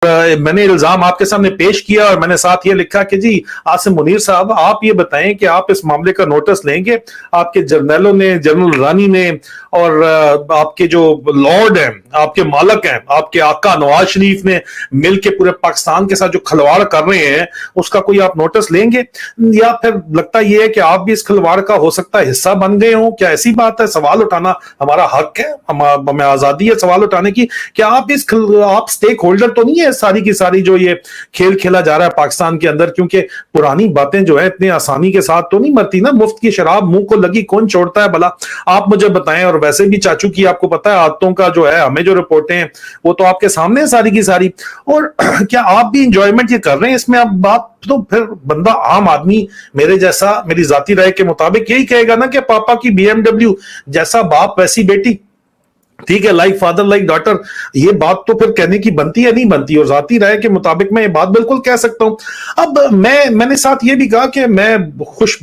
میں نے الزام آپ کے سامنے پیش کیا اور میں نے ساتھ یہ لکھا کہ جی عاصم منیر صاحب آپ یہ بتائیں کہ آپ اس معاملے کا نوٹس لیں گے. آپ کے جرنیلوں نے, جنرل رانی نے اور آپ کے جو لارڈ ہیں, آپ کے مالک ہیں, آپ کے آقا نواز شریف نے مل کے پورے پاکستان کے ساتھ جو کھلواڑ کر رہے ہیں اس کا کوئی آپ نوٹس لیں گے؟ یا پھر لگتا یہ ہے کہ آپ بھی اس کھلواڑ کا ہو سکتا ہے حصہ بن گئے ہوں؟ کیا ایسی بات ہے؟ سوال اٹھانا ہمارا حق ہے, ہمیں آزادی ہے سوال اٹھانے کی. کیا آپ سٹیک ہولڈر تو نہیں ہے ساری کی ساری جو یہ کھیل کھیلا جا رہا ہے پاکستان کے اندر؟ کیونکہ پرانی باتیں جو ہے اتنی آسانی کے ساتھ تو نہیں مرتی نا. مفت کی شراب منہ کو لگی کون چھوڑتا ہے بھلا؟ آپ مجھے بتائیں. اور ویسے بھی چاچو کی آپ کو پتا ہے عادتوں کا جو ہے, ہمیں جو رپورٹیں ہیں وہ تو آپ کے سامنے ہیں ساری کی ساری. اور کیا آپ بھی انجوائمنٹ یہ کر رہے ہیں اس میں؟ اب بات تو پھر بندہ عام آدمی میرے جیسا, میری ذاتی رائے کے مطابق یہی کہے گا نا کہ پاپا کی BMW جیسا باپ ویسی بیٹی, ٹھیک ہے, لائک فادر لائک ڈاٹر. یہ بات تو پھر کہنے کی بنتی ہے نہیں بنتی, اور ذاتی رائے کے مطابق میں یہ بات بالکل کہہ سکتا ہوں. اب میں نے ساتھ یہ بھی کہا کہ میں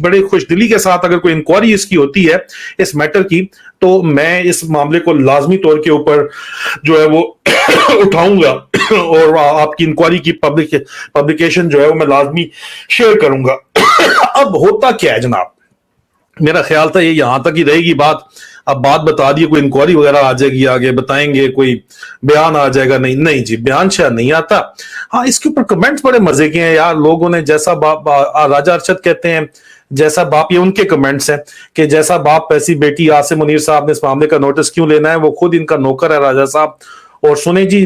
بڑے خوش دلی کے ساتھ اگر کوئی انکوائری اس کی ہوتی ہے اس میٹر کی, تو میں اس معاملے کو لازمی طور کے اوپر جو ہے وہ اٹھاؤں گا اور آپ کی انکوائری کی پبلیکیشن جو ہے وہ میں لازمی شیئر کروں گا. اب ہوتا کیا ہے جناب, میرا خیال تھا یہ یہاں تک ہی رہے گی بات. اب بات بتا دیے, کوئی انکوائری وغیرہ آ جائے گی آگے, بتائیں گے کوئی بیان آ جائے گا. نہیں جی, بیان شاید نہیں آتا. ہاں, اس کے اوپر کمنٹس بڑے مزے کے ہیں یار. لوگوں نے جیسا باپ, راجہ ارشد کہتے ہیں جیسا باپ, یہ ان کے کمنٹس ہیں کہ جیسا باپ ویسی بیٹی. عاصم منیر صاحب نے اس معاملے کا نوٹس کیوں لینا ہے, وہ خود ان کا نوکر ہے راجہ صاحب. اور سنیں جی,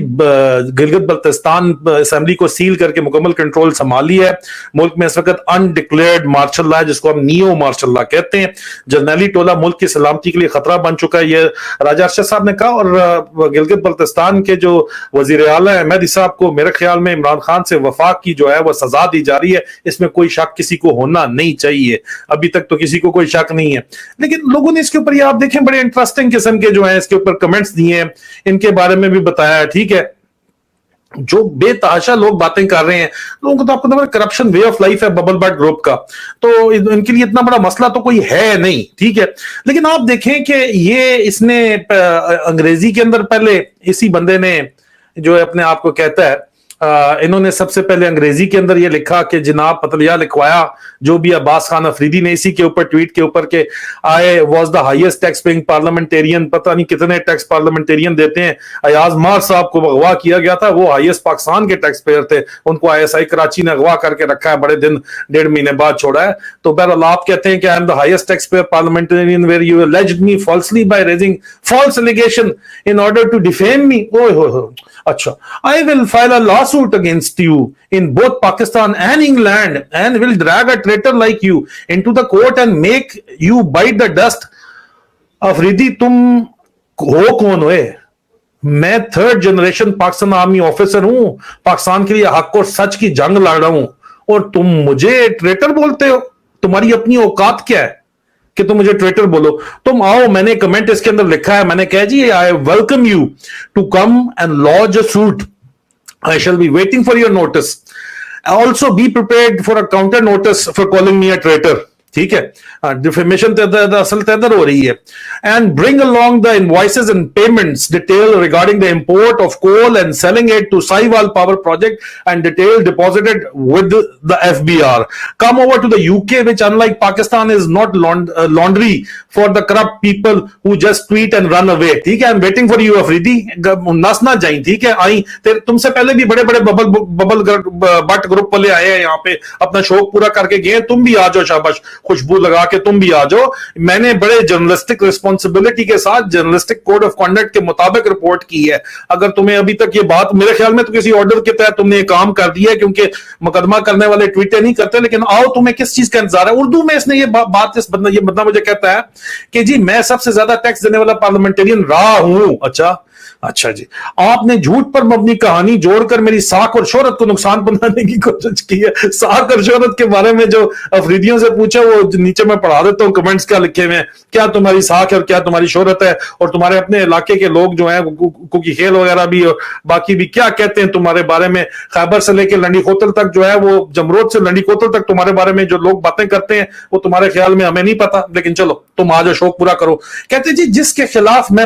گلگت بلتستان اسمبلی کو سیل کر کے مکمل کنٹرول سنبھالی ہے. ملک میں اس وقت انڈکلیئرڈ مارشل لا ہے جس کو ہم نیو مارشل لا کہتے ہیں. جرنیلی ٹولہ ملک کی سلامتی کے لیے خطرہ بن چکا ہے, یہ راجہ ارشد صاحب نے کہا. اور گلگت بلتستان کے جو وزیر اعلیٰ ہیں مہدی صاحب کو میرے خیال میں عمران خان سے وفاق کی جو ہے وہ سزا دی جا رہی ہے. اس میں کوئی شک کسی کو ہونا نہیں چاہیے, ابھی تک تو کسی کو کوئی شک نہیں ہے. لیکن لوگوں نے اس کے اوپر یہ آپ دیکھیں بڑے انٹرسٹنگ قسم کے جو ہیں اس کے اوپر کمنٹس دیے ہیں, ان کے بارے میں بھی بتایا ہے. ٹھیک ہے, جو بے تحاشا لوگ باتیں کر رہے ہیں, لوگوں کو تو آپ کو پتا کرپشن وے آف لائف ہے ببل بٹ گروپ کا, تو ان کے لیے اتنا بڑا مسئلہ تو کوئی ہے نہیں. ٹھیک ہے, لیکن آپ دیکھیں کہ یہ اس نے انگریزی کے اندر پہلے اسی بندے نے جو اپنے آپ کو کہتا ہے, انہوں نے سب سے پہلے انگریزی کے اندر یہ لکھا کہ جناب پتلیہ لکھوایا جو بھی عباس خان افریدی نے اسی کے اوپر ٹویٹ کے اوپر کہ I was the highest tax paying parliamentarian. پتہ نہیں کتنے ٹیکس پارلیمنٹیرین دیتے ہیں. ایاز مار صاحب کو اغوا کیا گیا تھا, وہ ہائیسٹ پاکستان کے ٹیکس پیئر تھے, ان کو ISI کراچی نے اغوا کر کے رکھا ہے, بڑے دن 1.5 مہینے بعد چھوڑا ہے. تو بہرحال آپ کہتے ہیں کہ I am the highest tax payer parliamentarian where you alleged me falsely by raising false allegation in order to defame me. اچھا, I will file a lawsuit against you in both Pakistan and England and will drag a traitor like you into the court and make you bite the dust. Afridi تم ہو کون ہوئے؟ میں 3rd generation Pakistan army officer ہوں, پاکستان کے لیے حق اور سچ کی جنگ لڑ رہا ہوں, اور تم مجھے ٹریٹر بولتے ہو؟ تمہاری اپنی اوقات کیا ہے کہ تم مجھے ٹریٹر بولو؟ تم آؤ, میں نے کمنٹ اس کے اندر لکھا ہے, میں نے کہا جی I welcome you to come and lodge a suit. I shall be waiting for your notice. Also be prepared for a counter notice for calling me a traitor. ٹھیک ہے, ڈیفیمیشن اصل تیدر ہو رہی ہے. And bring along the invoices and payments detail regarding the import of coal and selling it to Saiwal Power Project and detail deposited with the FBR. Come over to the UK, which unlike Pakistan is not laundry for the corrupt people who just tweet and run away. ٹھیک ہے, I'm waiting for you Afridi, نس نہ جائیں. ٹھیک ہے, آئیں, تم سے پہلے بھی بڑے بڑے ببل بٹ گروپ والے آئے ہیں یہاں پہ, اپنا شوق پورا کر کے گئے. تم بھی آ جاؤ, شاباش, خوشبو لگا کے تم بھی آ جاؤ. میں نے بڑے جرنلسٹک ریسپانسبلٹی کے ساتھ جرنلسٹک کوڈ آف کنڈکٹ کے مطابق رپورٹ کی ہے. اگر تمہیں ابھی تک یہ بات, میرے خیال میں تو کسی آرڈر کے تحت تم نے یہ کام کر دیا ہے, کیونکہ مقدمہ کرنے والے ٹویٹیں نہیں کرتے. لیکن آؤ, تمہیں کس چیز کا انتظار ہے؟ اردو میں اس نے یہ بات, یہ بندہ مجھے کہتا ہے کہ جی میں سب سے زیادہ ٹیکس دینے والا پارلیمنٹیرین رہا ہوں. اچھا جی, آپ نے جھوٹ پر مبنی کہانی جوڑ کر میری ساکھ اور شہرت کو نقصان پہنچانے کی کوشش کی ہے. ساکھ اور شہرت کے بارے میں جو افریدیوں سے پوچھا وہ نیچے میں پڑھا دیتا ہوں کمنٹس کیا لکھے ہوئے ہیں, کیا تمہاری ساکھ ہے اور کیا تمہاری شہرت ہے, اور تمہارے اپنے علاقے کے لوگ جو ہیں کوکی خیل وغیرہ بھی اور باقی بھی کیا کہتے ہیں تمہارے بارے میں. خیبر سے لے کے لنڈی کوتل تک جو ہے, وہ جمرود سے لنڈی کوتل تک تمہارے بارے میں جو لوگ باتیں کرتے ہیں وہ تمہارے خیال میں ہمیں نہیں پتا, لیکن چلو تم آ جاؤ, شوق پورا کرو. کہتے جی جس کے خلاف میں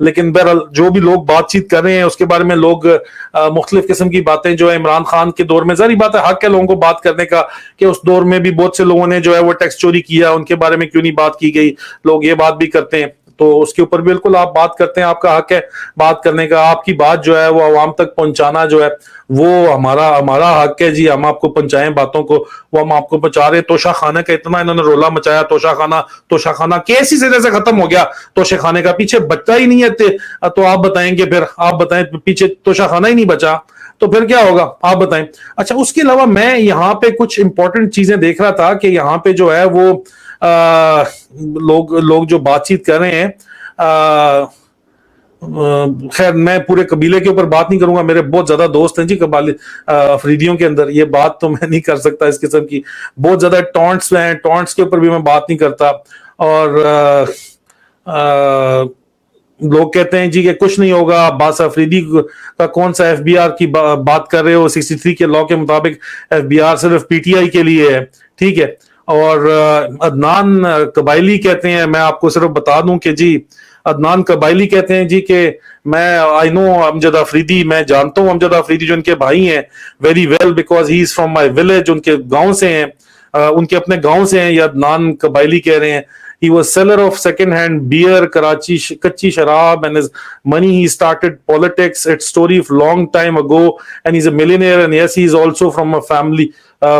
لیکن بہرحال جو بھی لوگ بات چیت کر رہے ہیں اس کے بارے میں لوگ مختلف قسم کی باتیں جو ہے عمران خان کے دور میں، ظاہری بات ہے حق ہے لوگوں کو بات کرنے کا کہ اس دور میں بھی بہت سے لوگوں نے جو ہے وہ ٹیکس چوری کیا، ان کے بارے میں کیوں نہیں بات کی گئی، لوگ یہ بات بھی کرتے ہیں، تو اس کے اوپر بالکل آپ بات کرتے ہیں، آپ کا حق ہے بات کرنے کا، آپ کی بات جو ہے وہ عوام تک پہنچانا جو ہے وہ ہمارا حق ہے جی، ہم آپ کو پہنچائیں باتوں کو، وہ ہم آپ کو پہنچا رہے ہیں۔ توشہ خانہ کا اتنا انہوں نے رولا مچایا، توشہ خانہ کیسی سرے سے ختم ہو گیا، توشہ خانے کا پیچھے بچتا ہی نہیں ہے، تو آپ بتائیں گے پھر، آپ بتائیں پیچھے توشہ خانہ ہی نہیں بچا تو پھر کیا ہوگا، آپ بتائیں۔ اچھا اس کے علاوہ میں یہاں پہ کچھ امپورٹنٹ چیزیں دیکھ رہا تھا کہ یہاں پہ جو ہے وہ لوگ جو بات چیت کر رہے ہیں، خیر میں پورے قبیلے کے اوپر بات نہیں کروں گا، میرے بہت زیادہ دوست ہیں جی قبائلی افریدیوں کے اندر، یہ بات تو میں نہیں کر سکتا اس قسم کی، بہت زیادہ ٹونٹس ہیں، ٹونٹس کے اوپر بھی میں بات نہیں کرتا، اور لوگ کہتے ہیں جی کہ کچھ نہیں ہوگا، عباس افریدی کا کون سا ایف بی آر کی بات کر رہے ہو، 63 کے لاء کے مطابق ایف بی آر صرف پی ٹی آئی کے لیے ہے، ٹھیک ہے، اور عدنان قبائلی کہتے ہیں، میں آپ کو صرف بتا دوں کہ جی عدنان قبائلی کہتے ہیں جی کہ میں آئی نو امجد افریدی، میں جانتا ہوں امجد افریدی جو ان کے بھائی ہیں very well because he is from my village, ان کے گاؤں سے ہیں، ان کے اپنے گاؤں سے ہیں، یہ عدنان قبائلی کہہ رہے ہیں۔ He was seller of second-hand beer, Karachi, کچی شراب, and his money he started politics. It's story of long time ago, and he's a millionaire. And yes, he's also from a family,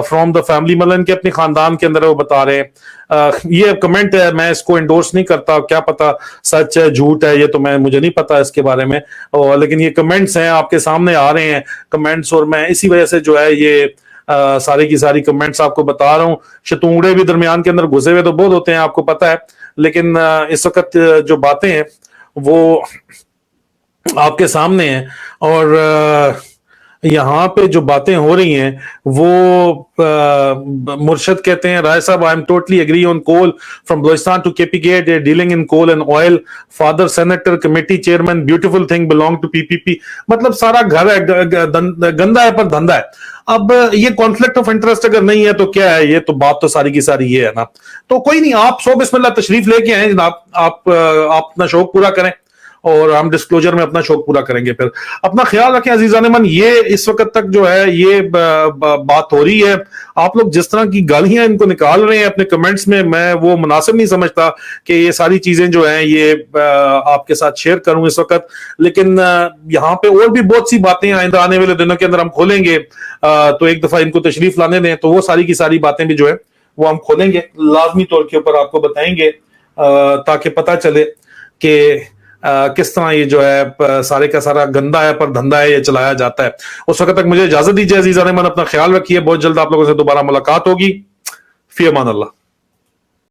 from the family. مطلب ان کے اپنے خاندان کے اندر وہ بتا رہے ہیں۔ یہ کمنٹ ہے، میں اس کو انڈورس نہیں کرتا، کیا پتا سچ ہے جھوٹ ہے، یہ تو مجھے نہیں پتا اس کے بارے میں، لیکن یہ کمنٹس ہیں آپ کے سامنے آ رہے ہیں کمنٹس، اور میں اسی وجہ سے جو ہے یہ سارے کی ساری کمنٹس آپ کو بتا رہا ہوں۔ شتونگڑے بھی درمیان کے اندر گھسے ہوئے تو بہت ہوتے ہیں، آپ کو پتا ہے، لیکن اس وقت جو باتیں ہیں وہ آپ کے سامنے ہیں، اور یہاں پہ جو باتیں ہو رہی ہیں وہ مرشد کہتے ہیں رائے صاحب I am totally agree on coal from Balochistan to KP Gate dealing in coal and oil, father senator committee chairman, beautiful thing belong to PPP، مطلب سارا گھر ہے، گندا ہے پر دھندا ہے۔ اب یہ کانفلکٹ آف انٹرسٹ اگر نہیں ہے تو کیا ہے، یہ تو بات تو ساری کی ساری یہ ہے نا، تو کوئی نہیں، آپ سو بسم اللہ تشریف لے کے آئیں جناب، آپ اپنا شوق پورا کریں، اور ہم ڈسکلوجر میں اپنا شوق پورا کریں گے۔ پھر اپنا خیال رکھیں عزیزان من، یہ اس وقت تک جو ہے یہ بات ہو رہی ہے، آپ لوگ جس طرح کی گالیاں ان کو نکال رہے ہیں اپنے کمنٹس میں وہ مناسب نہیں سمجھتا کہ یہ ساری چیزیں جو ہیں یہ آپ کے ساتھ شیئر کروں اس وقت، لیکن یہاں پہ اور بھی بہت سی باتیں آئندہ آنے والے دنوں کے اندر ہم کھولیں گے، تو ایک دفعہ ان کو تشریف لانے دیں تو وہ ساری کی ساری باتیں بھی جو ہے وہ ہم کھولیں گے، لازمی طور کے اوپر آپ کو بتائیں گے، تاکہ پتہ چلے کہ کس طرح یہ جو ہے سارے کا سارا گندا ہے پر دھندا ہے یہ چلایا جاتا ہے۔ اس وقت تک مجھے اجازت دیجیے عزیزان من، اپنا خیال رکھیے، بہت جلد آپ لوگوں سے دوبارہ ملاقات ہوگی، فی امان اللہ۔